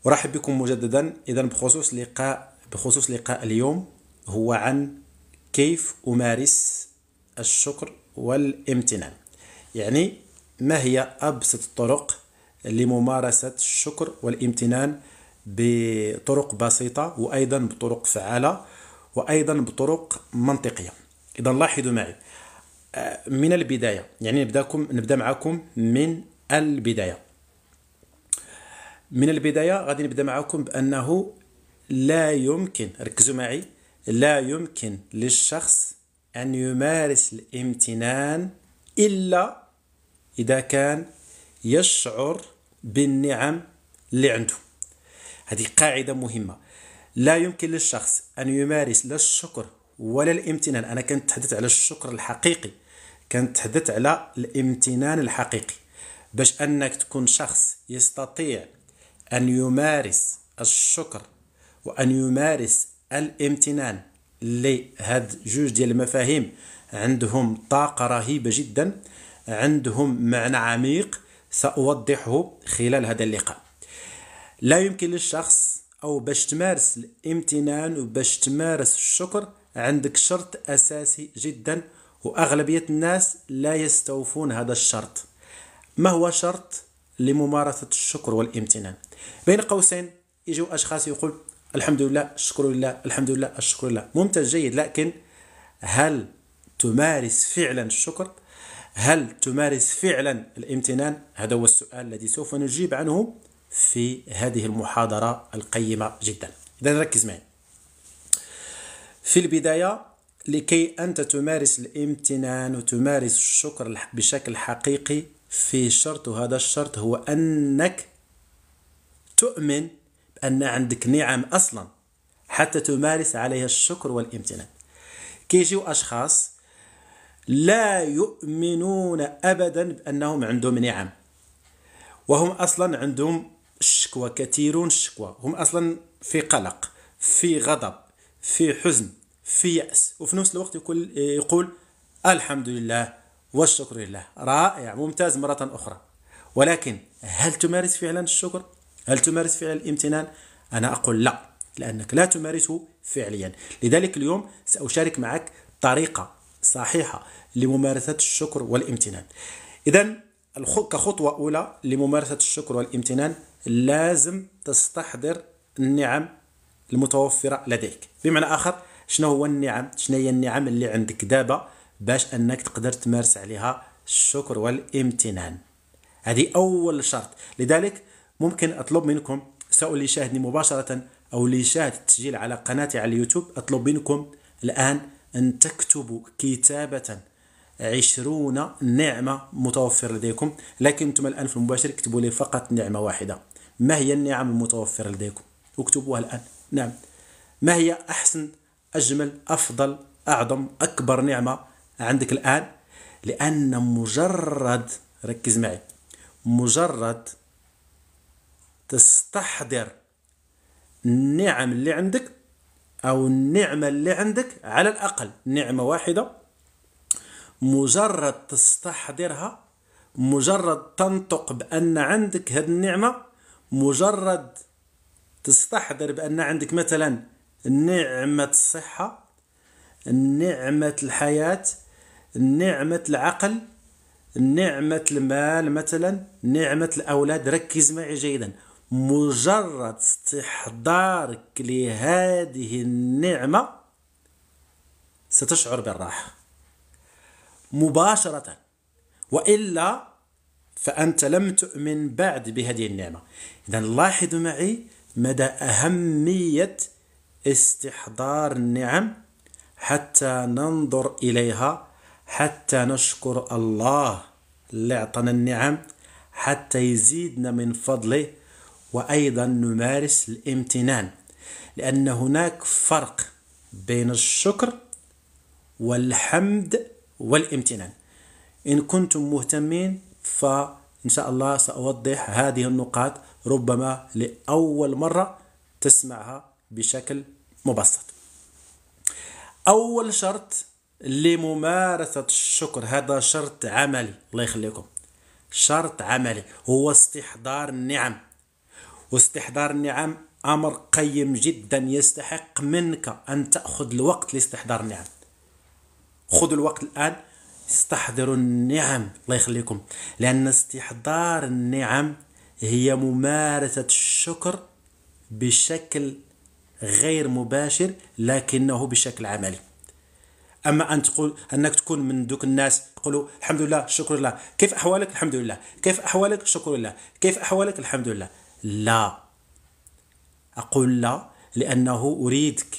أرحب بكم مجددا. إذا بخصوص لقاء اليوم هو عن كيف أمارس الشكر والامتنان. يعني ما هي أبسط الطرق لممارسة الشكر والامتنان بطرق بسيطة وأيضا بطرق فعالة وأيضا بطرق منطقية. إذا لاحظوا معي من البداية، يعني نبدأ معكم من البداية. غادي نبدأ معكم بأنه لا يمكن، ركزوا معي، لا يمكن للشخص أن يمارس الامتنان إلا إذا كان يشعر بالنعم اللي عنده. هذه قاعدة مهمة. لا يمكن للشخص أن يمارس لا الشكر ولا الامتنان. أنا كنت تحدث على الشكر الحقيقي، كنت تحدث على الامتنان الحقيقي. باش أنك تكون شخص يستطيع أن يمارس الشكر وأن يمارس الامتنان، لهاد جوج ديال المفاهيم عندهم طاقة رهيبة جدا، عندهم معنى عميق سأوضحه خلال هذا اللقاء. لا يمكن للشخص، أو باش تمارس الامتنان وباش تمارس الشكر عندك شرط أساسي جدا، وأغلبية الناس لا يستوفون هذا الشرط. ما هو شرط لممارسة الشكر والامتنان؟ بين قوسين يجوا أشخاص يقول الحمد لله الشكر لله، الحمد لله الشكر لله، ممتاز جيد، لكن هل تمارس فعلا الشكر؟ هل تمارس فعلا الامتنان؟ هذا هو السؤال الذي سوف نجيب عنه في هذه المحاضرة القيمة جدا. إذا ركز معي. في البداية، لكي أنت تمارس الامتنان وتمارس الشكر بشكل حقيقي، في شرط، وهذا الشرط هو أنك تؤمن بأن عندك نعم أصلا حتى تمارس عليها الشكر والامتنان. كيجيو أشخاص لا يؤمنون أبدا بأنهم عندهم نعم، وهم أصلا عندهم الشكوى، كثيرون الشكوى، هم أصلا في قلق، في غضب، في حزن، في يأس، وفي نفس الوقت يقول الحمد لله والشكر لله. رائع، ممتاز مرة أخرى. ولكن هل تمارس فعلا الشكر؟ هل تمارس فعلا الامتنان؟ أنا أقول لا، لأنك لا تمارسه فعليا. لذلك اليوم سأشارك معك طريقة صحيحة لممارسة الشكر والامتنان. إذن كخطوة أولى لممارسة الشكر والامتنان لازم تستحضر النعم المتوفرة لديك. بمعنى آخر، شنو هي النعم اللي عندك دابا باش أنك تقدر تمارس عليها الشكر والامتنان. هذه أول شرط. لذلك ممكن أطلب منكم، سواء اللي يشاهدني مباشرة أو اللي يشاهد التسجيل على قناتي على اليوتيوب، أطلب منكم الآن أن تكتبوا كتابة 20 نعمة متوفرة لديكم. لكن أنتم الآن في المباشر اكتبوا لي فقط نعمة واحدة. ما هي النعم المتوفرة لديكم؟ اكتبوها الآن. نعم، ما هي أحسن، أجمل، أفضل، أعظم، أكبر نعمة عندك الآن؟ لأن مجرد، ركز معي، مجرد تستحضر النعم اللي عندك، أو النعمة اللي عندك، على الأقل نعمة واحدة، مجرد تستحضرها، مجرد تنطق بأن عندك هذه النعمة، مجرد تستحضر بأن عندك مثلا نعمة الصحة، نعمة الحياة، نعمة العقل، نعمة المال، مثلا نعمة الأولاد. ركز معي جيدا. مجرد استحضارك لهذه النعمة ستشعر بالراحة مباشرة، وإلا فأنت لم تؤمن بعد بهذه النعمة. إذا لاحظوا معي مدى أهمية استحضار النعم حتى ننظر إليها، حتى نشكر الله اللي أعطانا النعم، حتى يزيدنا من فضله، وأيضا نمارس الامتنان. لأن هناك فرق بين الشكر والحمد والامتنان. إن كنتم مهتمين فإن شاء الله سأوضح هذه النقاط، ربما لأول مرة تسمعها بشكل مبسط. أول شرط لممارسة الشكر، هذا شرط عملي، الله يخليكم، شرط عملي، هو استحضار النعم. واستحضار النعم أمر قيم جدا، يستحق منك أن تأخذ الوقت لاستحضار النعم. خذوا الوقت الآن، استحضروا النعم الله يخليكم، لأن استحضار النعم هي ممارسة الشكر بشكل غير مباشر لكنه بشكل عملي. أما أن تقول أنك تكون من دوك الناس يقولوا الحمد لله شكر لله، كيف أحوالك الحمد لله، كيف أحوالك شكر لله، كيف أحوالك الحمد لله. لا، أقول لا لأنه أريدك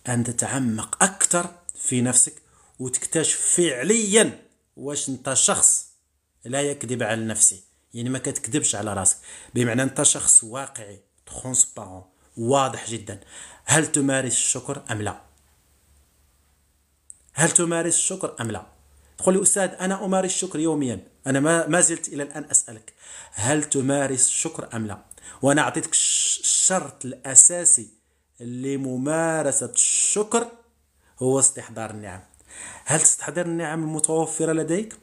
أن تتعمق أكثر في نفسك وتكتشف فعليا واش أنت شخص لا يكذب على نفسه، يعني ما كتكذبش على راسك، بمعنى أنت شخص واقعي ترونسبارون واضح جدا. هل تمارس الشكر أم لا؟ هل تمارس الشكر أم لا؟ تقول لي أستاذ أنا أمارس الشكر يوميا، أنا ما زلت إلى الآن أسألك هل تمارس الشكر أم لا؟ وأنا أعطيتك الشرط الأساسي لممارسة الشكر هو استحضار النعم. هل تستحضر النعم المتوفرة لديك؟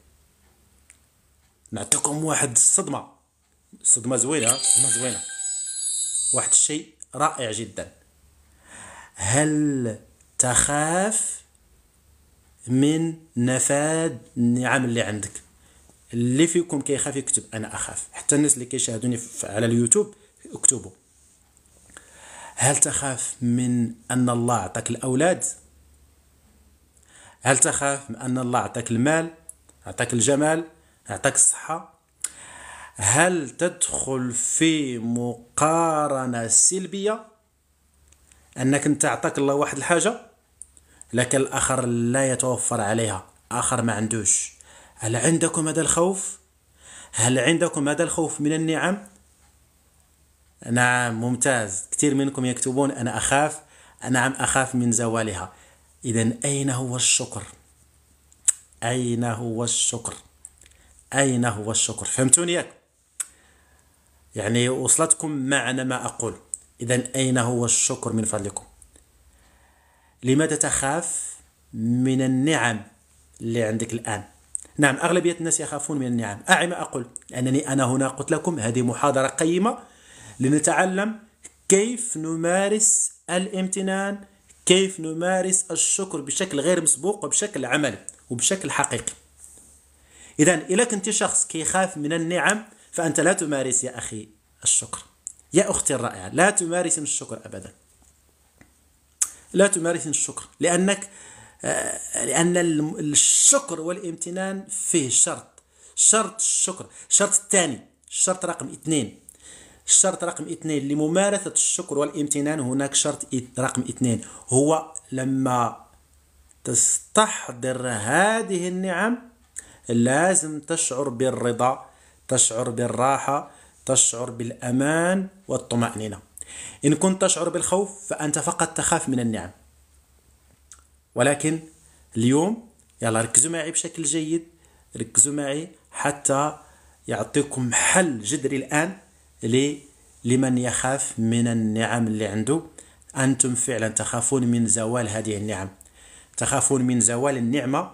نعطيكم واحد صدمة زوينة، واحد الشيء رائع جدا. هل تخاف من نفاذ النعم اللي عندك؟ اللي فيكم كيخاف يكتب أنا أخاف، حتى الناس اللي كيشاهدوني على اليوتيوب اكتبوا. هل تخاف من أن الله أعطاك الأولاد؟ هل تخاف من أن الله أعطاك المال، أعطاك الجمال، أعطاك الصحة؟ هل تدخل في مقارنة سلبية أنك أنت أعطاك الله واحد الحاجة لكن الآخر لا يتوفر عليها، آخر ما عندوش؟ هل عندكم هذا الخوف؟ هل عندكم هذا الخوف من النعم؟ نعم، ممتاز. كثير منكم يكتبون أنا أخاف، نعم أخاف من زوالها. إذن أين هو الشكر؟ أين هو الشكر؟ أين هو الشكر؟ فهمتوني؟ يعني وصلتكم معنى ما أقول. إذن أين هو الشكر من فضلكم؟ لماذا تخاف من النعم اللي عندك الآن؟ نعم، أغلبية الناس يخافون من النعم. أعي ما أقول، لأنني أنا هنا قلت لكم هذه محاضرة قيمة لنتعلم كيف نمارس الامتنان، كيف نمارس الشكر بشكل غير مسبوق وبشكل عملي وبشكل حقيقي. إذن إذا كنت شخص كيخاف من النعم فأنت لا تمارس يا أخي الشكر، يا أختي الرائعة لا تمارسين الشكر أبدا، لا تمارسين الشكر، لأن الشكر والامتنان فيه شرط الشكر، شرط الثاني، الشرط رقم 2. الشرط رقم 2 لممارسة الشكر والامتنان، هناك شرط رقم 2 هو لما تستحضر هذه النعم لازم تشعر بالرضا، تشعر بالراحة، تشعر بالأمان والطمأنينة. إن كنت تشعر بالخوف فأنت فقط تخاف من النعم. ولكن اليوم يلا ركزوا معي بشكل جيد، ركزوا معي حتى يعطيكم حل جذري الآن لمن يخاف من النعم اللي عنده. أنتم فعلا تخافون من زوال هذه النعم، تخافون من زوال النعمة،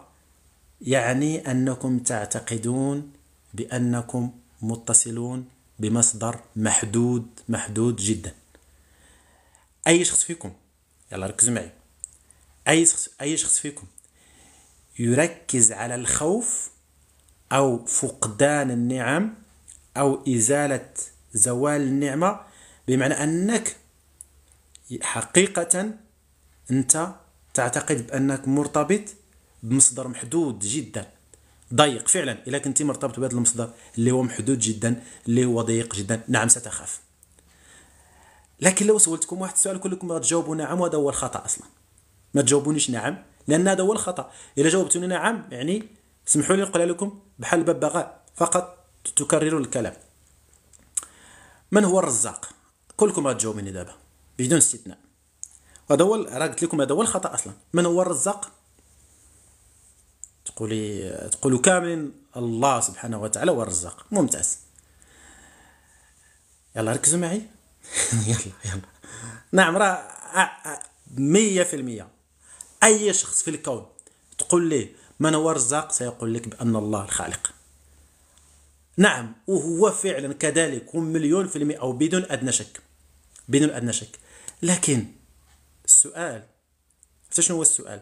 يعني أنكم تعتقدون بأنكم متصلون بمصدر محدود جدا. أي شخص فيكم، يلا ركزوا معي، أي شخص فيكم يركز على الخوف أو فقدان النعم أو إزالة زوال النعمة، بمعنى أنك حقيقة أنت تعتقد بأنك مرتبط بمصدر محدود جدا ضيق. فعلا إذا كنت مرتبط بهذا المصدر اللي هو محدود جدا، اللي هو ضيق جدا، نعم ستخاف. لكن لو سألتكم واحد السؤال كلكم غتجاوبوا نعم، وهذا هو الخطأ أصلا. ما تجاوبونيش نعم لأن هذا هو الخطأ. إذا جاوبتوني نعم يعني سمحوا لي نقول لكم بحال الببغاء فقط تكررون الكلام. من هو الرزاق؟ كلكم غتجاوبوني دابا بدون استثناء. هذا هو، راه قلت لكم هذا هو الخطأ أصلا. من هو الرزاق؟ تقولوا كامل الله سبحانه وتعالى هو الرزاق. ممتاز، يلا ركزوا معي. يلا نعم، راه 100% أي شخص في الكون تقول له من هو الرزاق سيقول لك بأن الله الخالق. نعم، وهو فعلا كذلك، ومليون في المئة أو بدون أدنى شك. بدون أدنى شك. لكن السؤال، شنو هو السؤال؟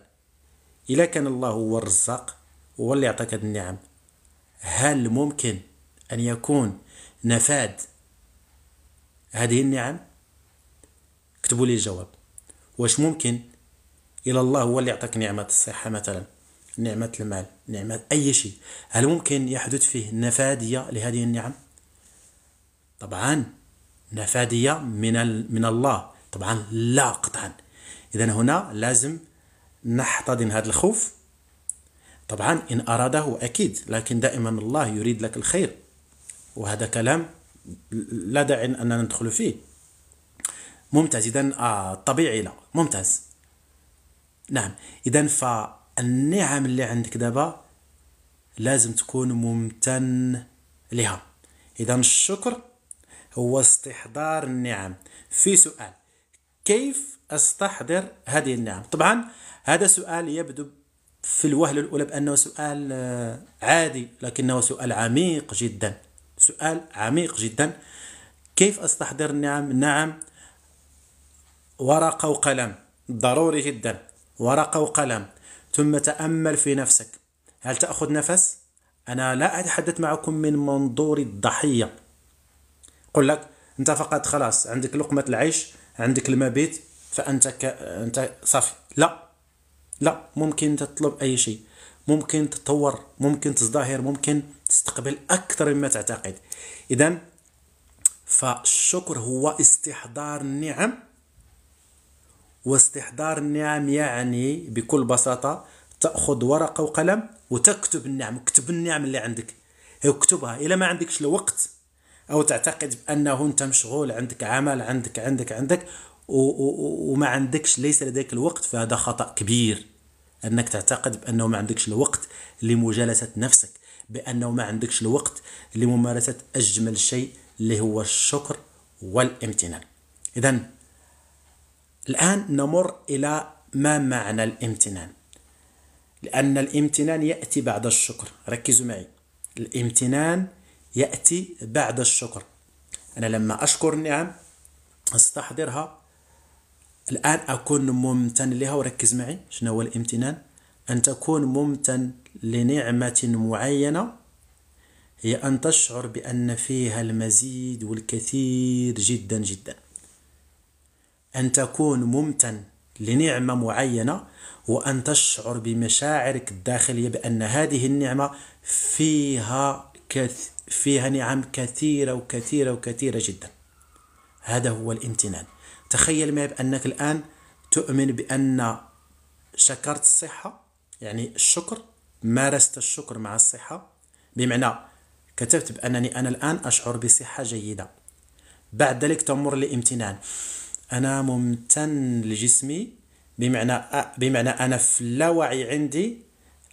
إذا كان الله هو الرزاق هو اللي يعطيك هذه النعم، هل ممكن أن يكون نفاذ هذه النعم؟ اكتبوا لي الجواب. واش ممكن إلى الله هو اللي يعطيك نعمة الصحة مثلا، نعمة المال، نعمة أي شيء، هل ممكن يحدث فيه نفاذية لهذه النعم؟ طبعا نفاذية من الله طبعا لا قطعا. إذن هنا لازم نحتضن هذا الخوف. طبعا إن أراده أكيد، لكن دائما الله يريد لك الخير، وهذا كلام لا داعي أننا ندخل فيه. ممتاز. إذن طبيعي لا ممتاز. نعم. إذن فالنعم اللي عندك دابا لازم تكون ممتن لها. إذن الشكر هو استحضار النعم. في سؤال: كيف أستحضر هذه النعم؟ طبعا هذا سؤال يبدو في الوهلة الأولى بأنه سؤال عادي، لكنه سؤال عميق جدا، سؤال عميق جدا. كيف أستحضر النعم؟ نعم، ورقة وقلم، ضروري جدا، ورقة وقلم، ثم تأمل في نفسك. هل تأخذ نفس؟ أنا لا أتحدث معكم من منظور الضحية. قل لك أنت فقط خلاص عندك لقمة العيش، عندك المبيت، فأنت أنت صافي. لا، ممكن تطلب أي شيء، ممكن تطور، ممكن تزدهر، ممكن تستقبل أكثر مما تعتقد. إذن فالشكر هو استحضار النعم. واستحضار النعم يعني بكل بساطة تأخذ ورقة وقلم وتكتب النعم. اكتب النعم اللي عندك، اكتبها. إلا ما عندكش الوقت أو تعتقد بأنه أنت مشغول، عندك عمل، عندك وما عندكش، ليس لديك الوقت، فهذا خطأ كبير. أنك تعتقد بأنه ما عندكش الوقت لمجالسة نفسك، بأنه ما عندكش الوقت لممارسة أجمل شيء اللي هو الشكر والامتنان. إذن الآن نمر إلى ما معنى الامتنان، لأن الامتنان يأتي بعد الشكر. ركزوا معي، الامتنان يأتي بعد الشكر. أنا لما أشكر النعم أستحضرها، الآن أكون ممتن لها. وركز معي، شنو هو الامتنان؟ أن تكون ممتن لنعمة معينة، هي أن تشعر بأن فيها المزيد والكثير جدا جدا. أن تكون ممتن لنعمة معينة وأن تشعر بمشاعرك الداخلية بأن هذه النعمة فيها نعم كثيرة وكثيرة وكثيرة جدا. هذا هو الامتنان. تخيل معي بأنك الآن تؤمن بأن شكرت الصحة، يعني الشكر، مارست الشكر مع الصحة، بمعنى كتبت بأنني أنا الآن أشعر بصحة جيدة. بعد ذلك تمر للامتنان، أنا ممتن لجسمي، بمعنى أنا في اللاوعي عندي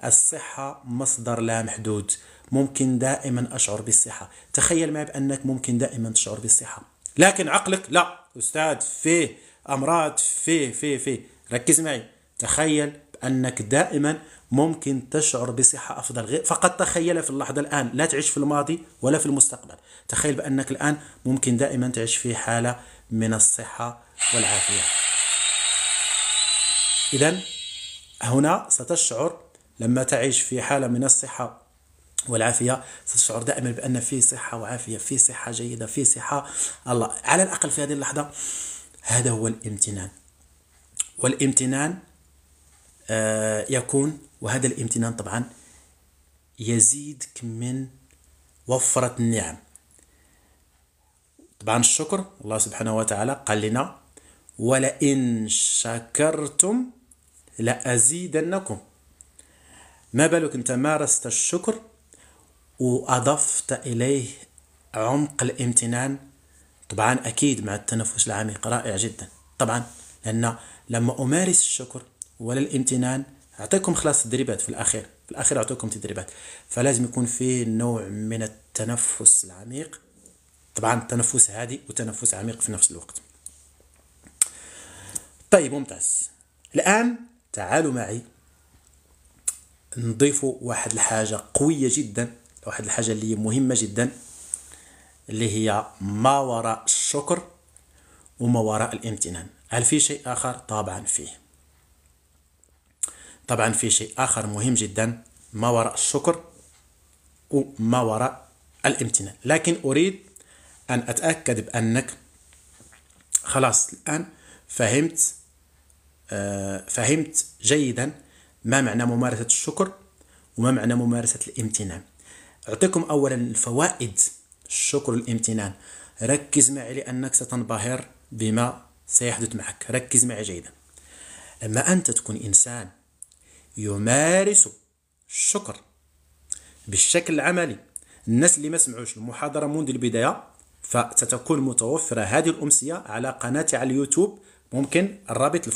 الصحة مصدر لا محدود، ممكن دائما أشعر بالصحة. تخيل معي بأنك ممكن دائما تشعر بالصحة، لكن عقلك لا أستاذ، فيه أمراض، فيه. ركز معي، تخيل بأنك دائما ممكن تشعر بصحة أفضل. فقط تخيل في اللحظة الآن، لا تعيش في الماضي ولا في المستقبل. تخيل بأنك الآن ممكن دائما تعيش في حالة من الصحة والعافية. إذن هنا ستشعر لما تعيش في حالة من الصحة والعافية، ستشعر دائما بأن في صحة وعافية، في صحة جيدة، في صحة الله، على الأقل في هذه اللحظة. هذا هو الامتنان. والامتنان يكون، وهذا الامتنان طبعا يزيدك من وفرة النعم. طبعا الشكر، الله سبحانه وتعالى قال لنا: ولئن شكرتم لأزيدنكم. ما بالك أنت مارست الشكر وأضفت إليه عمق الامتنان؟ طبعا أكيد مع التنفس العميق، رائع جدا. طبعا لأن لما أمارس الشكر ولا الامتنان، أعطيكم خلاص تدريبات في الأخير أعطيكم تدريبات، فلازم يكون فيه نوع من التنفس العميق. طبعا تنفس هادئ وتنفس عميق في نفس الوقت. طيب ممتاز. الآن تعالوا معي نضيف واحد الحاجة قوية جدا، واحد الحاجة اللي مهمة جدا، اللي هي ما وراء الشكر وما وراء الامتنان. هل في شيء آخر؟ طبعا فيه. طبعا في شيء آخر مهم جدا ما وراء الشكر وما وراء الامتنان، لكن أريد أن أتأكد بأنك خلاص الآن فهمت جيدا ما معنى ممارسة الشكر وما معنى ممارسة الامتنان. أعطيكم أولا الفوائد الشكر والامتنان. ركز معي لأنك ستنبهر بما سيحدث معك. ركز معي جيدا. لما أنت تكون إنسان يمارس الشكر بالشكل العملي، الناس اللي ما سمعوش المحاضرة منذ البداية فستكون متوفرة هذه الأمسية على قناتي على اليوتيوب، ممكن الرابط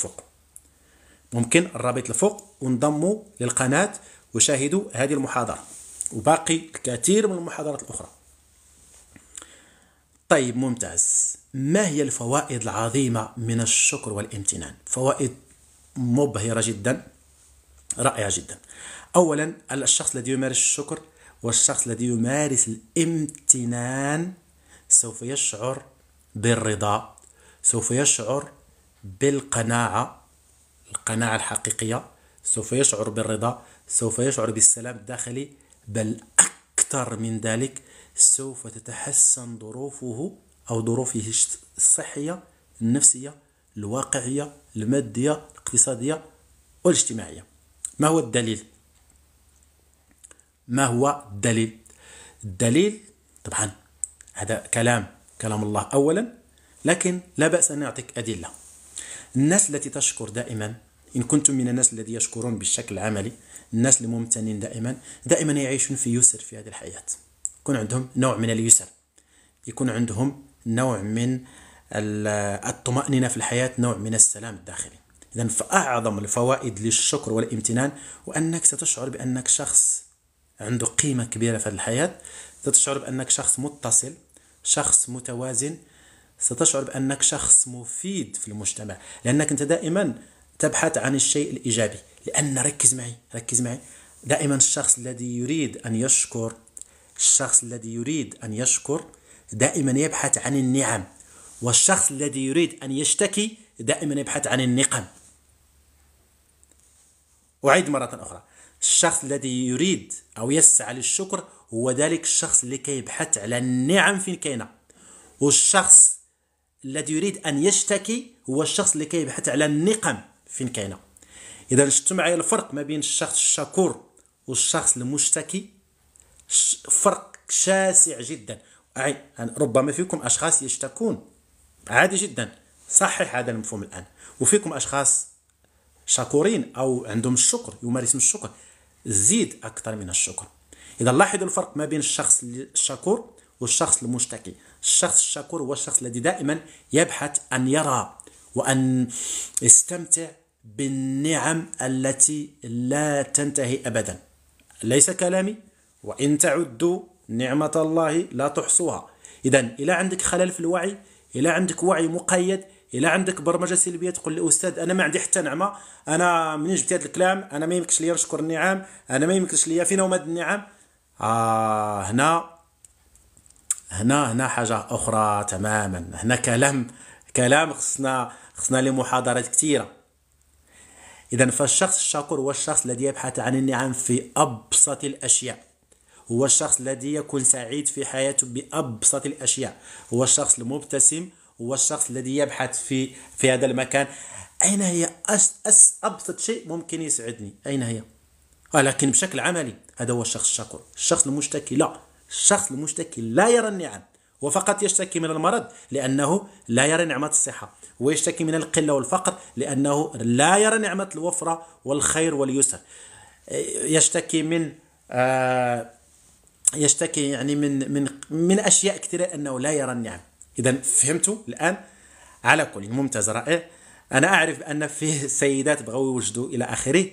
الفوق وانضموا للقناة وشاهدوا هذه المحاضرة وباقي الكثير من المحاضرات الأخرى. طيب ممتاز. ما هي الفوائد العظيمة من الشكر والامتنان؟ فوائد مبهرة جدا، رائعة جدا. أولا الشخص الذي يمارس الشكر والشخص الذي يمارس الامتنان سوف يشعر بالرضا، سوف يشعر بالقناعة، القناعة الحقيقية، سوف يشعر بالرضا، سوف يشعر بالسلام الداخلي، بل أكثر من ذلك سوف تتحسن ظروفه أو ظروفه الصحية، النفسية، الواقعية، المادية، الاقتصادية والاجتماعية. ما هو الدليل؟ الدليل طبعا هذا كلام الله أولا، لكن لا بأس أن نعطيك أدلة. الناس التي تشكر دائما، إن كنتم من الناس الذين يشكرون بالشكل العملي، الناس الممتنين دائما يعيشون في يسر في هذه الحياة، يكون عندهم نوع من اليسر، يكون عندهم نوع من الطمأنينة في الحياة، نوع من السلام الداخلي. إذن فأعظم الفوائد للشكر والامتنان وأنك ستشعر بأنك شخص عنده قيمة كبيرة في الحياة، ستشعر بأنك شخص متصل، شخص متوازن، ستشعر بأنك شخص مفيد في المجتمع، لأنك أنت دائما تبحث عن الشيء الإيجابي. لأن ركز معي دائما الشخص الذي يريد أن يشكر دائما يبحث عن النعم، والشخص الذي يريد أن يشتكي دائما يبحث عن النقم. أعيد مرة أخرى، الشخص الذي يريد أو يسعى للشكر هو ذلك الشخص اللي كيبحث على النعم فين كاينة، والشخص الذي يريد أن يشتكي هو الشخص اللي كيبحث على النقم فين كاينة. إذا شفتوا معايا الفرق ما بين الشخص الشكور والشخص المشتكي؟ فرق شاسع جدا. ربما فيكم أشخاص يشتكون عادي جدا، صحح هذا المفهوم الآن، وفيكم أشخاص شكورين أو عندهم الشكر، يمارسون الشكر، زيد أكثر من الشكر. إذا لاحظوا الفرق ما بين الشخص الشكور والشخص المشتكي. الشخص الشكور هو الشخص الذي دائما يبحث أن يرى وأن يستمتع بالنعم التي لا تنتهي أبدا. ليس كلامي، وإن تعدوا نعمة الله لا تحصوها. إذا إلى عندك خلل في الوعي، إلى عندك وعي مقيد، إلى عندك برمجة سلبية تقول لي أستاذ أنا ما عندي حتى نعمة، أنا منين جبت هذا الكلام، أنا ما يمكنش لي نشكر النعم، أنا ما يمكنش لي، فين هما هاد النعم؟ هنا حاجة أخرى تماما. هنا كلام خصنا لمحاضرات كثيرة. إذا فالشخص الشكور هو الشخص الذي يبحث عن النعم في أبسط الأشياء، هو الشخص الذي يكون سعيد في حياته بأبسط الأشياء، هو الشخص المبتسم، هو الشخص الذي يبحث في هذا المكان أين هي أبسط شيء ممكن يسعدني، أين هي؟ لكن بشكل عملي هذا هو الشخص الشكور. الشخص المشتكي لا، الشخص المشتكي لا يرى النعم، وفقط يشتكي من المرض لأنه لا يرى نعمة الصحة، ويشتكي من القلة والفقر لأنه لا يرى نعمة الوفرة والخير واليسر، يشتكي يعني من أشياء كثيرة أنه لا يرى النعم. إذا فهمتوا الآن؟ على كل ممتاز، رائع. أنا أعرف أن فيه سيدات بغوا يوجدوا إلى آخره،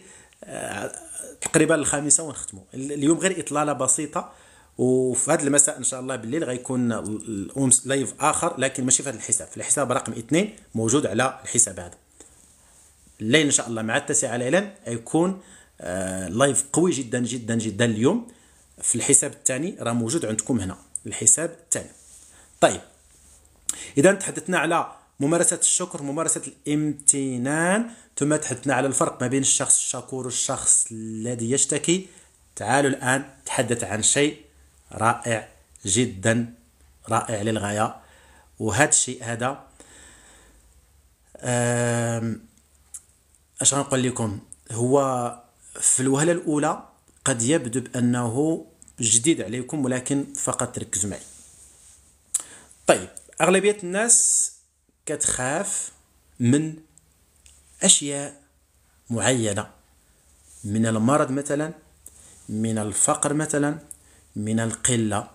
تقريبا 5 ونختموا اليوم. غير إطلالة بسيطة، وفي هذا المساء إن شاء الله بالليل غيكون لايف آخر، لكن ماشي في هذا الحساب، في الحساب رقم 2 موجود على الحساب هذا. الليل إن شاء الله مع 9 ليلا يكون لايف قوي جدا جدا جدا اليوم في الحساب الثاني، راه موجود عندكم هنا الحساب الثاني. طيب إذا تحدثنا على ممارسة الشكر، ممارسة الامتنان. ثم تحدثنا على الفرق ما بين الشخص الشكور والشخص الذي يشتكي. تعالوا الآن نتحدث عن شيء رائع جدا، رائع للغاية. وهذا الشيء هذا اش غنقول لكم، هو في الوهلة الأولى قد يبدو بأنه جديد عليكم، ولكن فقط ركزوا معي. طيب، أغلبية الناس كتخاف من أشياء معينة، من المرض مثلا، من الفقر مثلا، من القلة.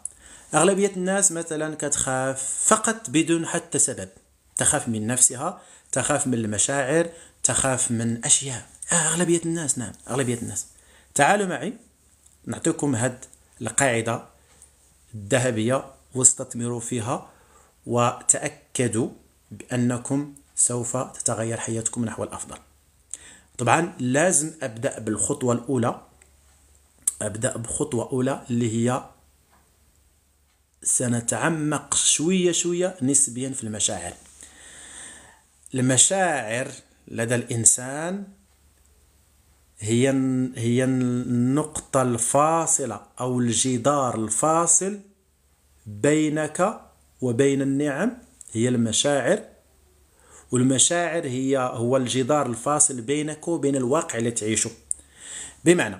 أغلبية الناس مثلا كتخاف فقط بدون حتى سبب، تخاف من نفسها، تخاف من المشاعر، تخاف من أشياء. أغلبية الناس، نعم أغلبية الناس. تعالوا معي نعطيكم هاد القاعدة الذهبية واستثمروا فيها، وتأكدوا بأنكم سوف تتغير حياتكم نحو الأفضل. طبعا لازم أبدأ بالخطوة الأولى، أبدأ بخطوة أولى اللي هي سنتعمق شوية شوية نسبيا في المشاعر. المشاعر لدى الإنسان هي النقطة الفاصلة أو الجدار الفاصل بينك وبين النعم، هي المشاعر. والمشاعر هو الجدار الفاصل بينك وبين الواقع اللي تعيشه. بمعنى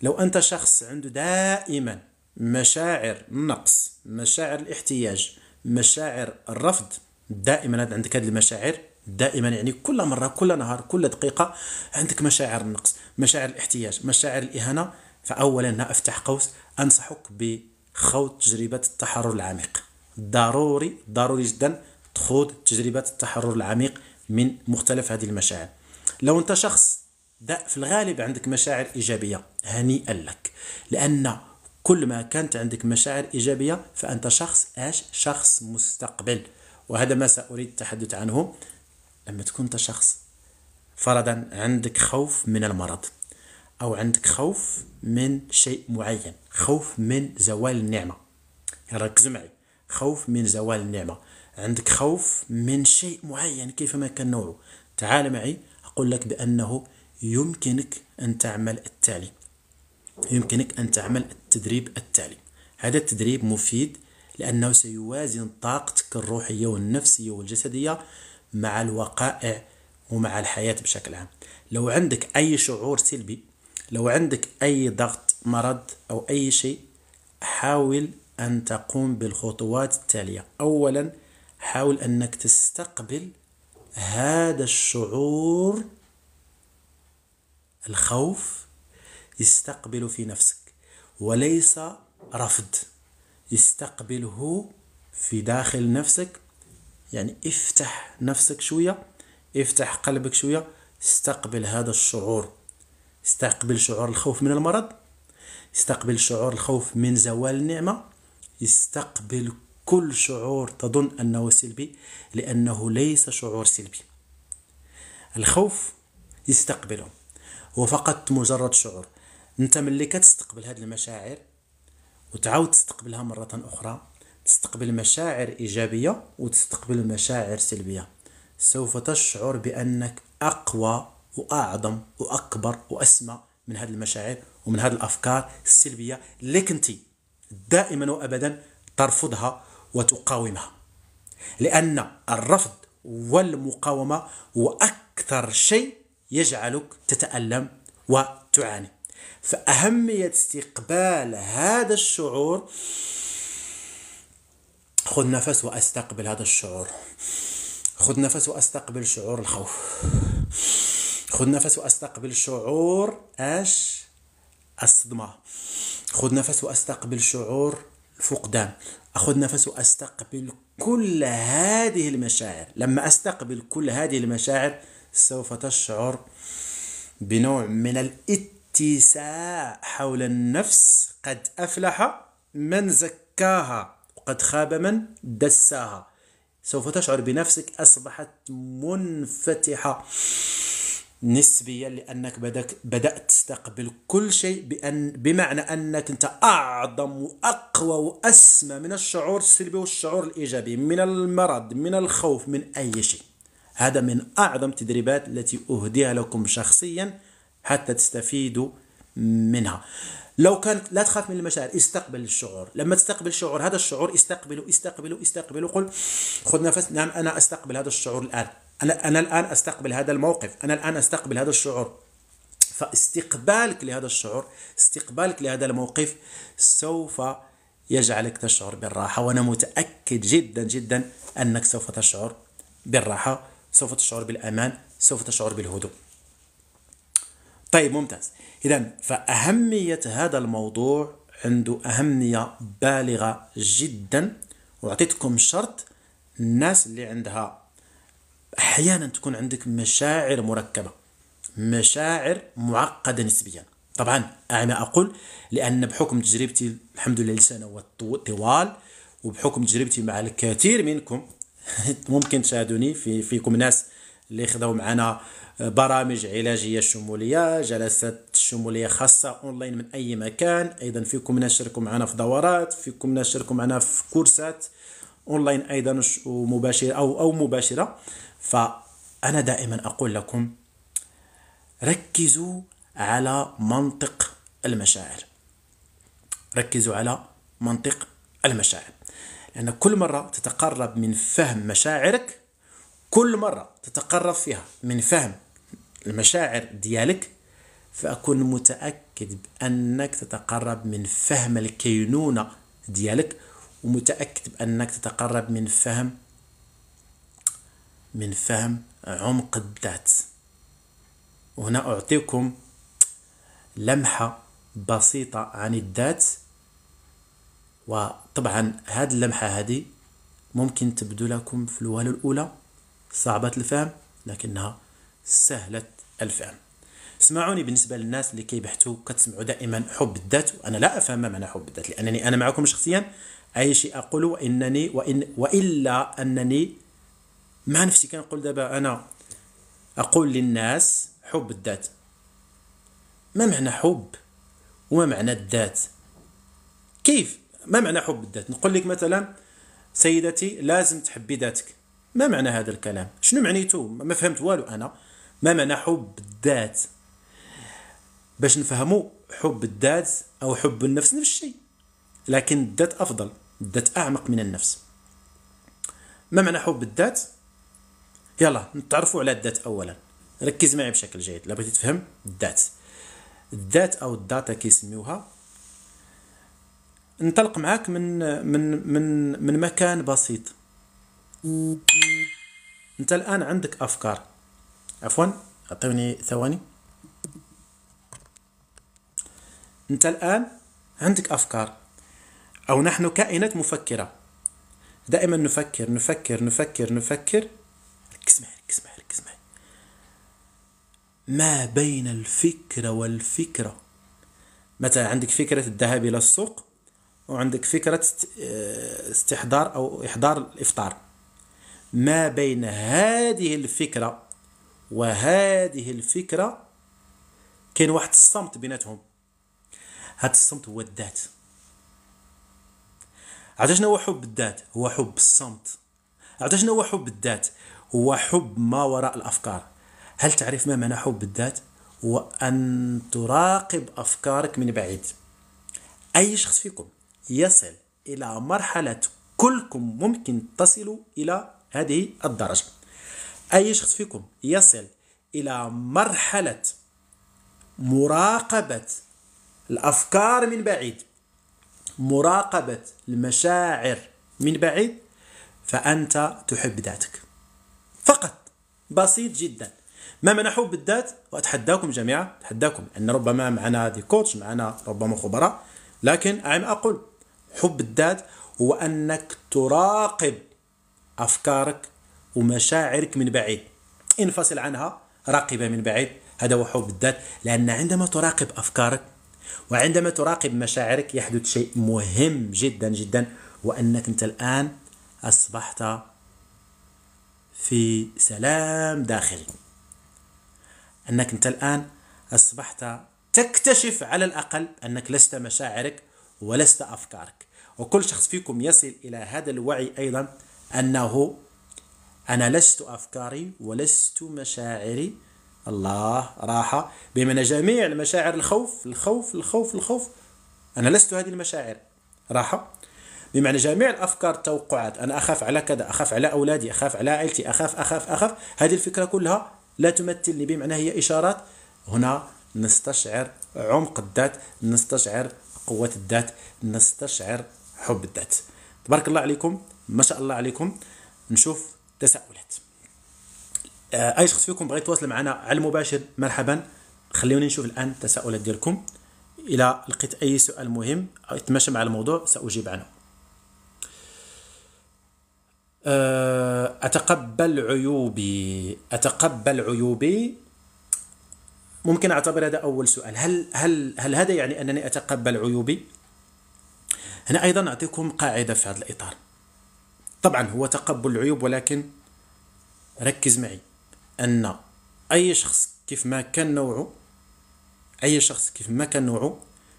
لو أنت شخص عنده دائما مشاعر النقص، مشاعر الاحتياج، مشاعر الرفض، دائما عندك هذه المشاعر دائما، يعني كل مرة، كل نهار، كل دقيقة عندك مشاعر النقص، مشاعر الاحتياج، مشاعر الإهانة، فأولا أفتح قوس أنصحك بخوض تجربة التحرر العميق. ضروري ضروري جدا تخوض تجربة التحرر العميق من مختلف هذه المشاعر. لو أنت شخص في الغالب عندك مشاعر إيجابية، هنيئا لك، لأن كل ما كانت عندك مشاعر إيجابية فأنت شخص مستقبل. وهذا ما سأريد التحدث عنه. لما تكون أنت شخص فرضا عندك خوف من المرض، أو عندك خوف من شيء معين، خوف من زوال النعمة، ركزوا معي، خوف من زوال النعمة، عندك خوف من شيء معين كيفما كان نوعه، تعال معي أقول لك بأنه يمكنك أن تعمل التالي. يمكنك أن تعمل التدريب التالي. هذا التدريب مفيد لأنه سيوازن طاقتك الروحية والنفسية والجسدية مع الوقائع ومع الحياة بشكل عام. لو عندك أي شعور سلبي، لو عندك أي ضغط مرض أو أي شيء، حاول أن تقوم بالخطوات التالية. أولا، حاول أنك تستقبل هذا الشعور، الخوف، يستقبل في نفسك وليس رفض، يستقبله في داخل نفسك. يعني افتح نفسك شوية، افتح قلبك شوية، استقبل هذا الشعور. استقبل شعور الخوف من المرض، استقبل شعور الخوف من زوال النعمة، استقبل كل شعور تظن أنه سلبي، لأنه ليس شعور سلبي. الخوف يستقبله، هو فقط مجرد شعور. انت ملي كتستقبل هذه المشاعر وتعاود تستقبلها مرة أخرى، تستقبل مشاعر إيجابية وتستقبل مشاعر سلبية، سوف تشعر بأنك أقوى وأعظم وأكبر وأسمى من هذه المشاعر ومن هذه الأفكار السلبية اللي كنتي دائما وأبدا ترفضها وتقاومها. لأن الرفض والمقاومة هو أكثر شيء يجعلك تتألم وتعاني. فأهمية استقبال هذا الشعور، خذ نفس وأستقبل هذا الشعور، خذ نفس وأستقبل شعور الخوف، خذ نفس وأستقبل شعور الصدمة، خذ نفس وأستقبل شعور الفقدان، أخذ نفس وأستقبل كل هذه المشاعر. لما أستقبل كل هذه المشاعر سوف تشعر بنوع من الاتساع حول النفس. قد أفلح من زكاها وقد خاب من دساها. سوف تشعر بنفسك أصبحت منفتحة نسبيا، لأنك بدأت تستقبل كل شيء بمعنى أنك أنت أعظم وأقوى وأسمى من الشعور السلبي والشعور الإيجابي، من المرض، من الخوف، من أي شيء. هذا من أعظم التدريبات التي أهديها لكم شخصيا حتى تستفيدوا منها. لو كانت لا تخاف من المشاعر، استقبل الشعور. لما تستقبل الشعور، هذا الشعور استقبله. قل خذ نفس. نعم أنا أستقبل هذا الشعور الآن، أنا الآن أستقبل هذا الموقف، أنا الآن أستقبل هذا الشعور. فاستقبالك لهذا الشعور، استقبالك لهذا الموقف سوف يجعلك تشعر بالراحة، وأنا متأكد جدا جدا أنك سوف تشعر بالراحة، سوف تشعر بالأمان، سوف تشعر بالهدوء. طيب ممتاز. إذن فأهمية هذا الموضوع عنده أهمية بالغة جدا. وأعطيتكم شرط، الناس اللي عندها أحيانا تكون عندك مشاعر مركبة، مشاعر معقدة نسبيا. طبعا أنا أقول لأن بحكم تجربتي الحمد لله لسنوات طوال، وبحكم تجربتي مع الكثير منكم ممكن تشاهدوني فيكم ناس اللي خذوا معنا برامج علاجية شمولية، جلسات شمولية خاصة أونلاين من أي مكان. أيضا فيكم ناس شاركوا معنا في دورات، فيكم ناس شاركوا معنا في كورسات أونلاين أيضا ومباشرة أو مباشرة. فأنا دائما أقول لكم ركزوا على منطق المشاعر، ركزوا على منطق المشاعر، لأن كل مرة تتقرب من فهم مشاعرك، كل مرة تتقرب فيها من فهم المشاعر ديالك، فأكون متأكد بأنك تتقرب من فهم الكينونة ديالك، ومتأكد بأنك تتقرب من فهم عمق الذات. وهنا أعطيكم لمحة بسيطة عن الذات. وطبعا هذه اللمحة هذه ممكن تبدو لكم في الوهلة الأولى صعبة الفهم، لكنها سهلة الفهم. اسمعوني، بالنسبة للناس اللي كيبحثوا كتسمعوا دائما حب الذات، وأنا لا أفهم ما معنى حب الذات، لأنني أنا معكم شخصيا أي شيء أقوله وإلا أنني مع نفسي كنقول دابا أنا أقول للناس حب الذات. ما معنى حب وما معنى الذات؟ كيف؟ ما معنى حب الذات؟ نقول لك مثلا سيدتي لازم تحبي ذاتك. ما معنى هذا الكلام؟ شنو معنيته؟ ما فهمت والو أنا. ما معنى حب الذات؟ باش نفهموا حب الذات أو حب النفس نفس الشيء، لكن الذات أفضل، الذات أعمق من النفس. ما معنى حب الذات؟ يلا نتعرفوا على الذات أولا. ركز معي بشكل جيد لا بغيتي تفهم الذات أو الداتا كيسميوها. ننطلق معاك من مكان بسيط. انت الآن عندك أفكار، عفوا أعطوني ثواني. انت الآن عندك أفكار، أو نحن كائنات مفكرة، دائما نفكر نفكر نفكر نفكر. ركز معي. ما بين الفكرة والفكرة، مثلا عندك فكرة الذهاب إلى السوق، وعندك فكرة استحضار أو إحضار الإفطار. ما بين هذه الفكرة وهذه الفكرة كاين واحد الصمت بيناتهم. هذا الصمت هو الذات. عرفت شنو هو حب الذات؟ هو حب الصمت. عرفت شنو هو حب الذات؟ هو حب ما وراء الأفكار. هل تعرف ما معنى حب الذات؟ هو أن تراقب أفكارك من بعيد. أي شخص فيكم يصل إلى مرحلة، كلكم ممكن تصلوا إلى هذه الدرجة، أي شخص فيكم يصل إلى مرحلة مراقبة الأفكار من بعيد، مراقبة المشاعر من بعيد، فأنت تحب ذاتك فقط. بسيط جدا. ما معنى حب الذات؟ وأتحداكم جميعا، أتحداكم أن ربما معنا دي كوتش، معنا ربما خبراء، لكن أنا أقول حب الذات هو أنك تراقب أفكارك ومشاعرك من بعيد، انفصل عنها، راقبها من بعيد. هذا هو حب الذات. لأن عندما تراقب أفكارك وعندما تراقب مشاعرك يحدث شيء مهم جدا جدا، وأنك أنت الآن أصبحت في سلام داخلي. أنك أنت الآن أصبحت تكتشف على الأقل أنك لست مشاعرك ولست أفكارك. وكل شخص فيكم يصل إلى هذا الوعي أيضا، أنه أنا لست أفكاري ولست مشاعري. الله، راحة. بمعنى جميع المشاعر، الخوف الخوف الخوف الخوف، أنا لست هذه المشاعر. راحة. بمعنى جميع الأفكار، التوقعات، أنا أخاف على كذا، أخاف على أولادي، أخاف على عائلتي، أخاف أخاف أخاف، هذه الفكرة كلها لا تمثلني. بمعنى هي إشارات. هنا نستشعر عمق الذات، نستشعر قوة الذات، نستشعر حب الذات. تبارك الله عليكم، ما شاء الله عليكم. نشوف تساؤلات. أي شخص فيكم بغى يتواصل معنا على المباشر مرحبا. خليوني نشوف الآن التساؤلات ديالكم. إذا لقيت أي سؤال مهم أو يتماشى مع الموضوع سأجيب عنه. أتقبل عيوبي. ممكن أعتبر هذا أول سؤال. هل هذا يعني أنني أتقبل عيوبي؟ هنا أيضا أعطيكم قاعدة في هذا الإطار. طبعا هو تقبل العيوب، ولكن ركز معي أن أي شخص كيف ما كان نوعه،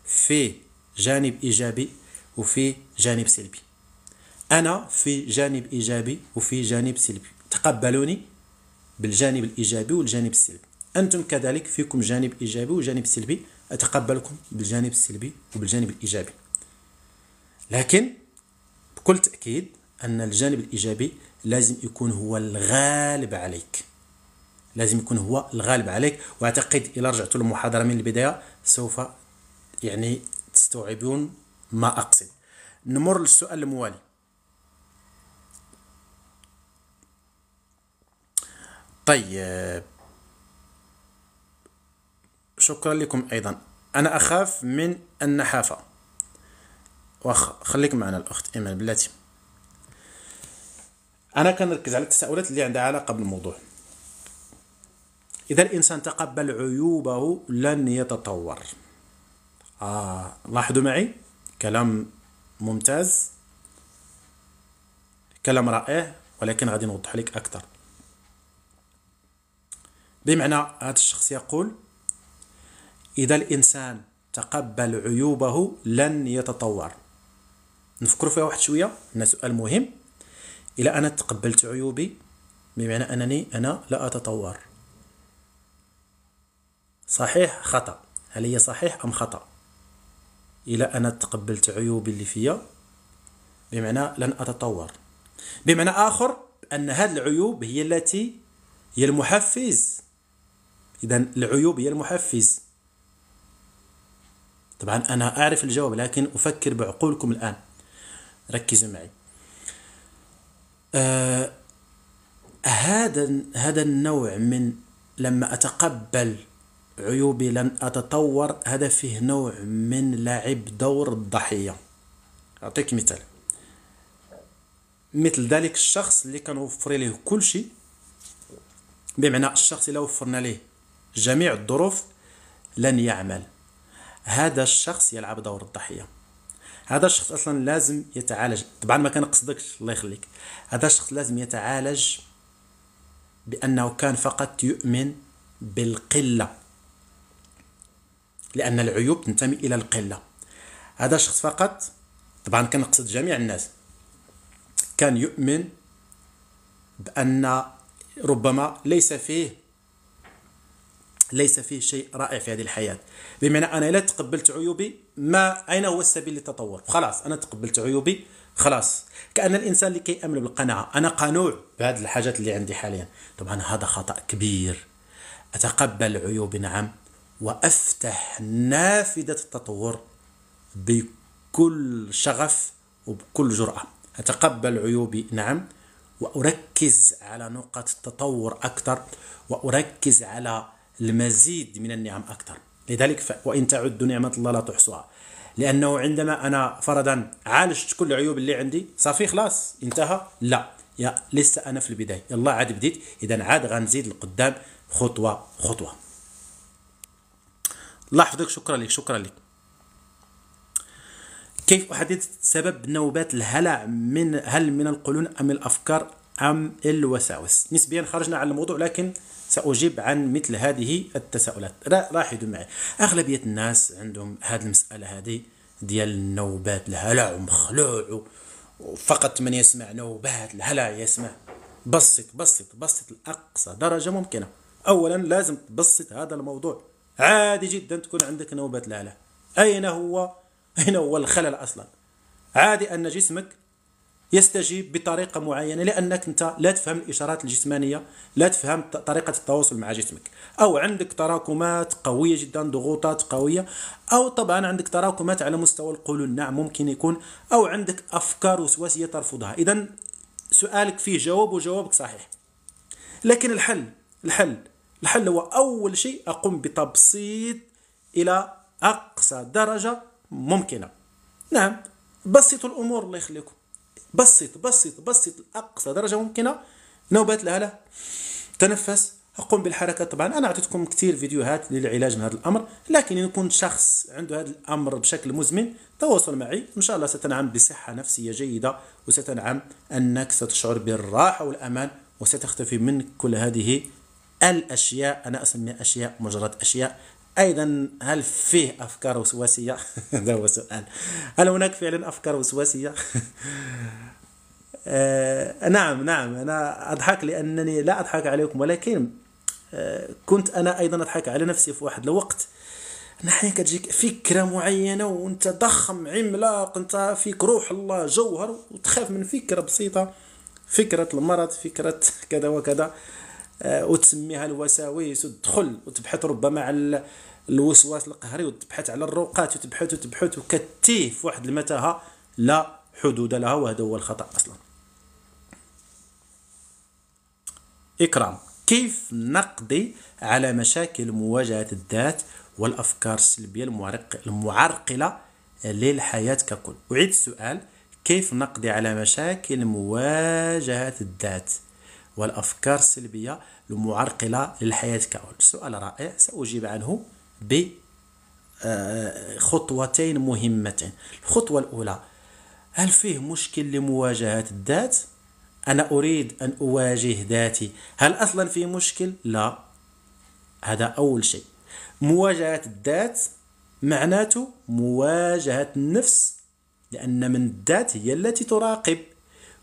في جانب إيجابي وفي جانب سلبي. أنا في جانب إيجابي وفي جانب سلبي. تقبلوني بالجانب الإيجابي والجانب السلبي. أنتم كذلك فيكم جانب إيجابي وجانب سلبي. أتقبلكم بالجانب السلبي وبالجانب الإيجابي، لكن بكل تأكيد أن الجانب الإيجابي لازم يكون هو الغالب عليك. وأعتقد إذا رجعت للمحاضرة من البداية سوف تستوعبون ما أقصد. نمر للسؤال الموالي. طيب، شكرا لكم أيضا. أنا أخاف من النحافة. خليك معنا الأخت إيمان بلاتي. أنا كنركز على التساؤلات اللي عندها علاقة بالموضوع. إذا الإنسان تقبل عيوبه لن يتطور. لاحظوا معي، كلام ممتاز، كلام رائع، ولكن غادي نوضح لك أكثر. بمعنى هذا الشخص يقول إذا الإنسان تقبل عيوبه لن يتطور. نفكر فيها واحد شوية، هنا سؤال مهم. إذا أنا تقبلت عيوبي بمعنى أنني أنا لا أتطور. صحيح خطأ؟ هل هي صحيح أم خطأ؟ إذا أنا تقبلت عيوبي اللي فيا بمعنى لن أتطور. بمعنى آخر أن هذه العيوب هي التي هي المحفز. إذا العيوب هي المحفز. طبعا أنا أعرف الجواب، لكن أفكر بعقولكم الآن. ركزوا معي. هذا النوع من لما أتقبل عيوبي لن أتطور، هذا فيه نوع من لعب دور الضحية. أعطيك مثال. مثل ذلك الشخص اللي كنوفر له كل شيء. بمعنى الشخص اللي وفرنا له جميع الظروف لن يعمل. هذا الشخص يلعب دور الضحية. هذا الشخص أصلا لازم يتعالج. طبعا ما كنقصدكش، الله يخليك. هذا الشخص لازم يتعالج بأنه كان فقط يؤمن بالقلة، لأن العيوب تنتمي إلى القلة. هذا الشخص فقط، طبعا كنقصد جميع الناس، كان يؤمن بأن ربما ليس فيه شيء رائع في هذه الحياة. بمعنى أنا لا تقبلت عيوبي، أين هو السبيل للتطور؟ خلاص أنا تقبلت عيوبي، خلاص. كأن الإنسان لكي يأمن بالقناعة، أنا قنوع بهذه الحاجات اللي عندي حاليا. طبعا هذا خطأ كبير. أتقبل عيوبي نعم، وأفتح نافذة التطور بكل شغف وبكل جرأة. أتقبل عيوبي نعم، وأركز على نقاط التطور أكثر، وأركز على المزيد من النعم أكثر. لذلك وإن تعدوا نعمة الله لا تحصوها. لأنه عندما أنا فرضا عالجت كل العيوب اللي عندي، صافي خلاص انتهى؟ لا، لسه أنا في البداية. يلا عاد بديت، إذا عاد غنزيد لقدام خطوة خطوة. الله يحفظك. شكرا لك. كيف أحدد سبب نوبات الهلع؟ هل من القولون أم الأفكار أم الوساوس؟ نسبيا خرجنا عن الموضوع، لكن سأجيب عن مثل هذه التساؤلات. لاحظوا معي، أغلبية الناس عندهم هذه المسألة هذه ديال نوبات الهلع ومخلوع، وفقط من يسمع نوبات الهلع يسمع. بسط بسط بسط لأقصى درجة ممكنة. أولا لازم تبسط هذا الموضوع. عادي جدا تكون عندك نوبة الهلع. أين هو الخلل أصلا؟ عادي أن جسمك يستجيب بطريقة معينة لأنك أنت لا تفهم الإشارات الجسمانية، لا تفهم طريقة التواصل مع جسمك، أو عندك تراكمات قوية جدا، ضغوطات قوية، أو طبعا عندك تراكمات على مستوى القولون، نعم ممكن يكون، أو عندك أفكار وسواسية ترفضها. إذن سؤالك فيه جواب وجوابك صحيح. لكن الحل هو أول شيء أقوم بتبسيط إلى أقصى درجة ممكنة. نعم بسطوا الأمور الله يخليكم. بسط بسط بسط لأقصى درجة ممكنة. نوبات الهلع، تنفس، أقوم بالحركة. طبعا أنا أعطيتكم كثير فيديوهات للعلاج من هذا الأمر، لكن إن كنت شخص عنده هذا الأمر بشكل مزمن تواصل معي، إن شاء الله ستنعم بصحة نفسية جيدة، وستنعم أنك ستشعر بالراحة والأمان، وستختفي منك كل هذه الأشياء. أنا أسميها أشياء مجرد أشياء. أيضا هل فيه أفكار وسواسية؟ هذا هو سؤال. هل هناك فعلا أفكار وسواسية؟ نعم أنا أضحك لأنني لا أضحك عليكم، ولكن كنت أنا أيضا أضحك على نفسي في واحد الوقت. نحن كتجيك فكرة معينة وأنت ضخم عملاق، أنت فيك روح الله جوهر، وتخاف من فكرة بسيطة، فكرة المرض، فكرة كذا وكذا، وتسميها الوساوس، وتدخل وتبحث ربما على الوسواس القهري، وتبحث على الرقات، وتبحث وكتيه في واحد المتاهة لا حدود لها، وهذا هو الخطأ أصلا. إكرام: كيف نقضي على مشاكل مواجهة الذات والأفكار السلبية المعرقلة للحياة ككل؟ أعيد السؤال: كيف نقضي على مشاكل مواجهة الذات والأفكار السلبية المعرقلة للحياة ككل؟ سؤال رائع، سأجيب عنه بخطوتين مهمتين. الخطوة الأولى: هل فيه مشكل لمواجهة الذات؟ أنا أريد أن أواجه ذاتي، هل أصلا في مشكل؟ لا. هذا أول شيء. مواجهة الذات معناته مواجهة النفس، لأن من الذات هي التي تراقب،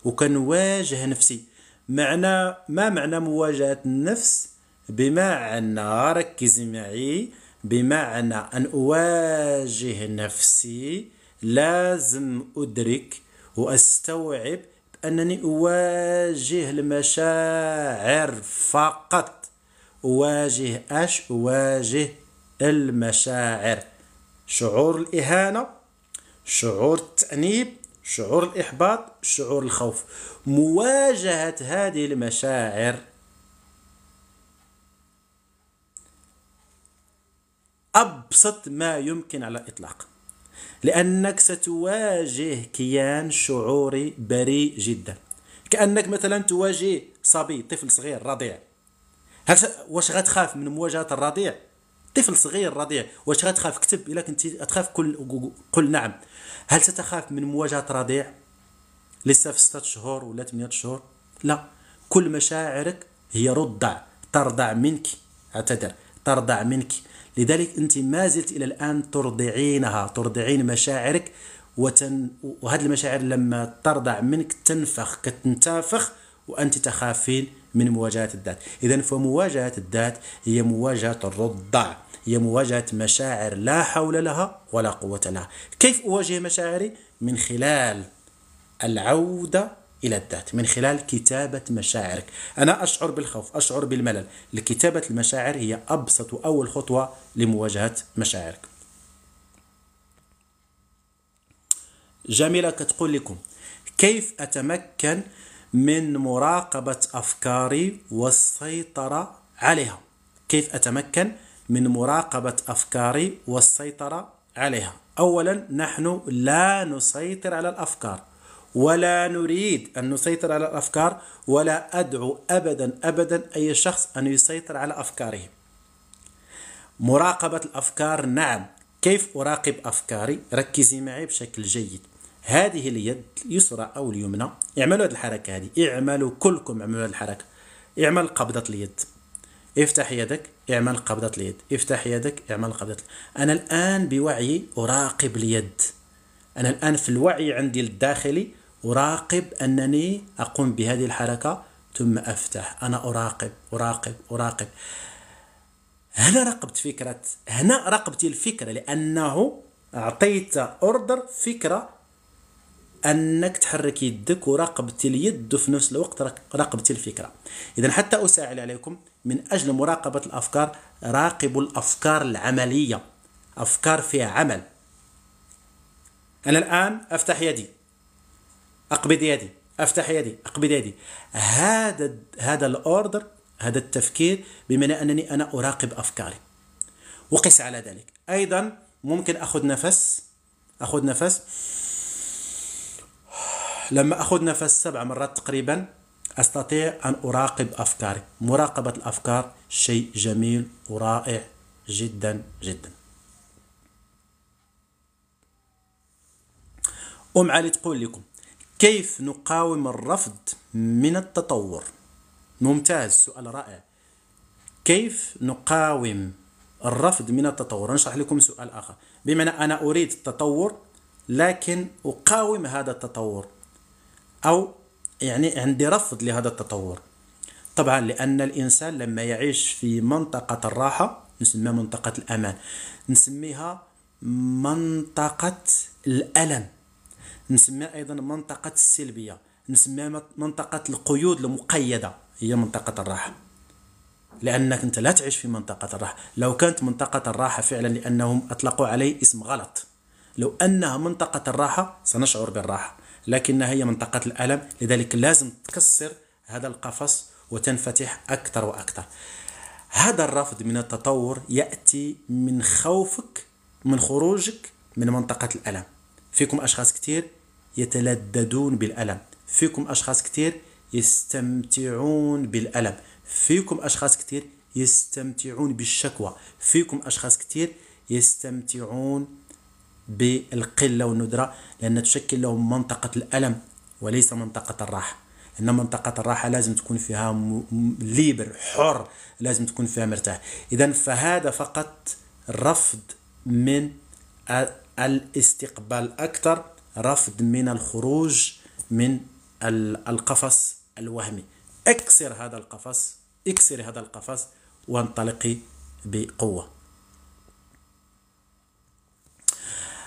وكنواجه نفسي. ما معنى مواجهة النفس؟ بمعنى، ركز معي، بمعنى أن أواجه نفسي لازم أدرك وأستوعب أنني أواجه المشاعر فقط. أواجه أواجه المشاعر. شعور الإهانة، شعور التأنيب، شعور الإحباط، شعور الخوف. مواجهة هذه المشاعر أبسط ما يمكن على الإطلاق، لأنك ستواجه كيان شعوري بريء جدا. كأنك مثلا تواجه صبي، طفل صغير رضيع. واش غتخاف من مواجهة الرضيع؟ طفل صغير رضيع، واش غتخاف؟ كتب إلا كنت تخاف قل نعم. هل ستخاف من مواجهة رضيع لسه في 6 شهور ولا 8 شهور؟ لا. كل مشاعرك هي رضع، ترضع منك، ترضع منك. لذلك أنت ما زلت إلى الآن ترضعينها، ترضعين مشاعرك، وهذه المشاعر لما ترضع منك كتنتفخ، وأنت تخافين من مواجهة الذات. إذن فمواجهة الذات هي مواجهة الرضع، هي مواجهة مشاعر لا حول لها ولا قوة لها. كيف أواجه مشاعري؟ من خلال العودة إلى الذات، من خلال كتابة مشاعرك. أنا أشعر بالخوف، أشعر بالملل، لكتابة المشاعر هي أبسط وأول خطوة لمواجهة مشاعرك. جميلة كتقول لكم: كيف أتمكن من مراقبة أفكاري والسيطرة عليها؟ كيف أتمكن من مراقبة أفكاري والسيطرة عليها؟ أولا، نحن لا نسيطر على الأفكار، ولا نريد أن نسيطر على الأفكار، ولا أدعو أبدا أي شخص أن يسيطر على أفكاره. مراقبة الأفكار، نعم. كيف أراقب أفكاري؟ ركزي معي بشكل جيد. هذه اليد اليسرى أو اليمنى، اعملوا هذه الحركة، هذه اعملوا كلكم، اعملوا هذه الحركة. اعمل قبضة اليد، افتح يدك، اعمل قبضة اليد، افتح يدك، اعمل قبضة اليد. أنا الآن بوعي أراقب اليد، أنا الآن في الوعي عندي الداخلي أراقب أنني أقوم بهذه الحركة ثم أفتح. أنا أراقب أراقب أراقب. هنا راقبت فكرة، هنا راقبت الفكرة، لأنه أعطيت أوردر فكرة أنك تحرك يدك، وراقبت اليد وفي نفس الوقت راقبت الفكرة. إذا حتى أساعد عليكم من أجل مراقبة الأفكار، راقبوا الأفكار العملية، أفكار فيها عمل. أنا الآن أفتح يدي، أقبض يدي، أفتح يدي، أقبض يدي. هذا الأوردر، هذا التفكير، بمعنى أنني أنا أراقب أفكاري. وقس على ذلك أيضا ممكن أخذ نفس، أخذ نفس. لما أخذ نفس 7 مرات تقريبا أستطيع أن أراقب أفكاري. مراقبة الأفكار شيء جميل ورائع جدا جدا. علي تقول لكم كيف نقاوم الرفض من التطور. ممتاز، سؤال رائع. كيف نقاوم الرفض من التطور؟ نشرح لكم سؤال آخر. بمعنى أنا أريد التطور لكن أقاوم هذا التطور، أو يعني عندي رفض لهذا التطور. طبعا لأن الإنسان لما يعيش في منطقة الراحة نسميها منطقة الأمان، نسميها منطقة الألم، نسميها أيضا منطقة السلبية، نسميها منطقة القيود المقيدة، هي منطقة الراحة. لأنك أنت لا تعيش في منطقة الراحة. لو كانت منطقة الراحة فعلا، لأنهم أطلقوا عليه اسم غلط، لو أنها منطقة الراحة سنشعر بالراحة، لكنها هي منطقة الألم. لذلك لازم تكسر هذا القفص وتنفتح أكثر وأكثر. هذا الرفض من التطور يأتي من خوفك من خروجك من منطقة الألم. فيكم أشخاص كتير يتلذذون بالألم، فيكم أشخاص كتير يستمتعون بالألم، فيكم أشخاص كتير يستمتعون بالشكوى، فيكم أشخاص كتير يستمتعون بالقلة والندرة، لأن تشكل لهم منطقة الألم وليس منطقة الراحة. إن منطقة الراحة لازم تكون فيها ليبر، حر، لازم تكون فيها مرتاح. إذن فهذا فقط رفض من الاستقبال أكثر، رفض من الخروج من القفص الوهمي. اكسر هذا القفص، اكسر هذا القفص وانطلقي بقوة.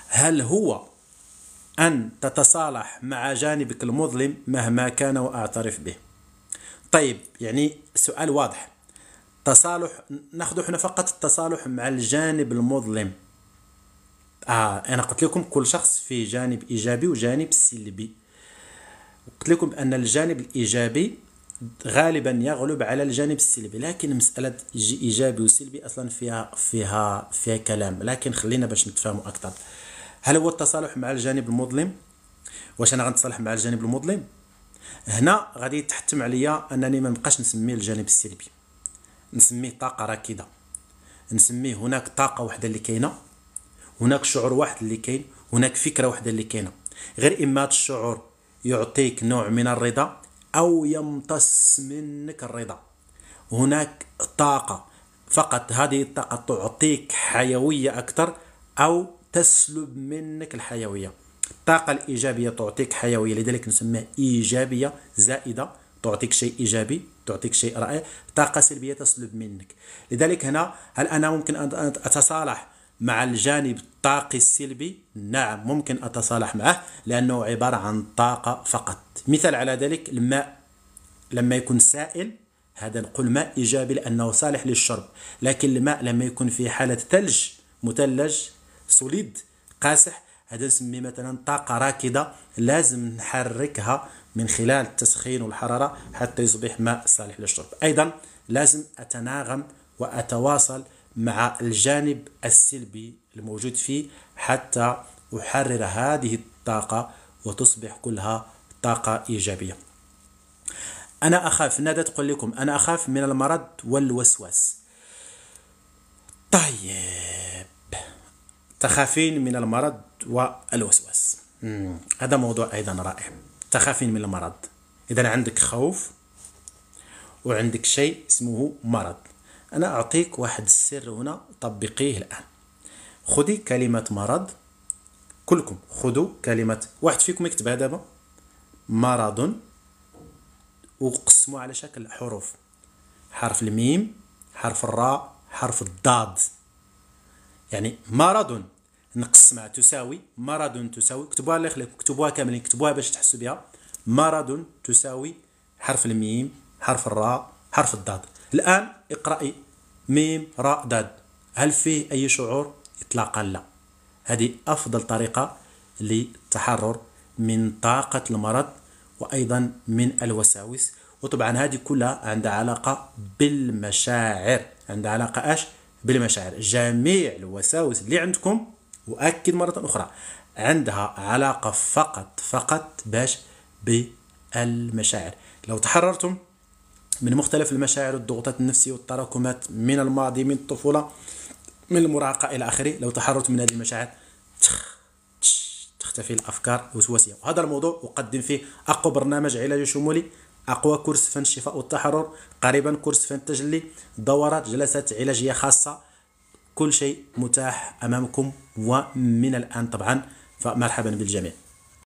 هل هو أن تتصالح مع جانبك المظلم مهما كان وأعترف به؟ طيب، يعني سؤال واضح. تصالح، ناخذ احنا فقط التصالح مع الجانب المظلم. أنا قلت لكم كل شخص فيه جانب إيجابي وجانب سلبي. قلت لكم أن الجانب الإيجابي غالبا يغلب على الجانب السلبي، لكن مسألة إيجابي وسلبي أصلا فيها كلام، لكن خلينا باش نتفاهموا أكثر. هل هو التصالح مع الجانب المظلم؟ واش أنا غنتصالح مع الجانب المظلم؟ هنا غادي يتحتم عليا أنني ما نبقاش نسميه الجانب السلبي، نسميه طاقة راكدة، نسميه هناك طاقة واحدة اللي كاينة، هناك شعور واحد اللي كاين، هناك فكرة واحدة اللي كاينة. غير إما هذا الشعور يعطيك نوع من الرضا أو يمتص منك الرضا. هناك طاقة فقط، هذه الطاقة تعطيك حيوية أكثر أو تسلب منك الحيوية. الطاقة الإيجابية تعطيك حيوية، لذلك نسميها إيجابية زائدة، تعطيك شيء إيجابي، تعطيك شيء رائع. طاقة سلبية تسلب منك. لذلك هنا هل أنا ممكن أن أتصالح مع الجانب الطاقي السلبي؟ نعم، ممكن أتصالح معه، لأنه عبارة عن طاقة فقط. مثال على ذلك الماء لما يكون سائل، هذا نقول ماء إيجابي لأنه صالح للشرب. لكن الماء لما يكون في حالة ثلج، مثلج، سوليد، قاسح، هذا نسميه مثلا طاقة راكدة، لازم نحركها من خلال التسخين والحرارة حتى يصبح ماء صالح للشرب. أيضا لازم أتناغم وأتواصل مع الجانب السلبي الموجود فيه حتى أحرر هذه الطاقة وتصبح كلها طاقة إيجابية. أنا أخاف، ندى تقول لكم أنا أخاف من المرض والوسواس. طيب، تخافين من المرض والوسواس، هذا موضوع أيضا رائع. تخافين من المرض، إذا عندك خوف وعندك شيء اسمه مرض. أنا أعطيك واحد السر هنا، طبقيه الآن. خذي كلمة مرض، كلكم خذوا كلمة، واحد فيكم يكتبها دابا، مرض، نقسموه على شكل حروف، حرف الميم، حرف الراء، حرف الضاد. يعني مرض نقسمها تساوي، مرض تساوي، كتبوها الله يخليكم، كتبوها كاملين، كتبوها باش تحسوا بها. مرض تساوي حرف الميم، حرف الراء، حرف الضاد. الآن اقرأي ميم راء ضاد، هل فيه أي شعور؟ إطلاقا لا. هذه أفضل طريقة للتحرر من طاقة المرض وأيضا من الوساوس. وطبعا هذه كلها عندها علاقة بالمشاعر، عندها علاقة بالمشاعر. جميع الوساوس اللي عندكم، وأكد مرة أخرى، عندها علاقة فقط باش بالمشاعر. لو تحررتم من مختلف المشاعر والضغوطات النفسية والتراكمات من الماضي، من الطفولة، من المراهقة إلى آخره، لو تحررت من هذه المشاعر تختفي الأفكار الوسواسية. وهذا الموضوع أقدم فيه أقوى برنامج علاجي شمولي، أقوى كورس فن الشفاء والتحرر، قريبا كورس فن التجلي، دورات، جلسات علاجية خاصة، كل شيء متاح أمامكم ومن الآن طبعا. فمرحبا بالجميع.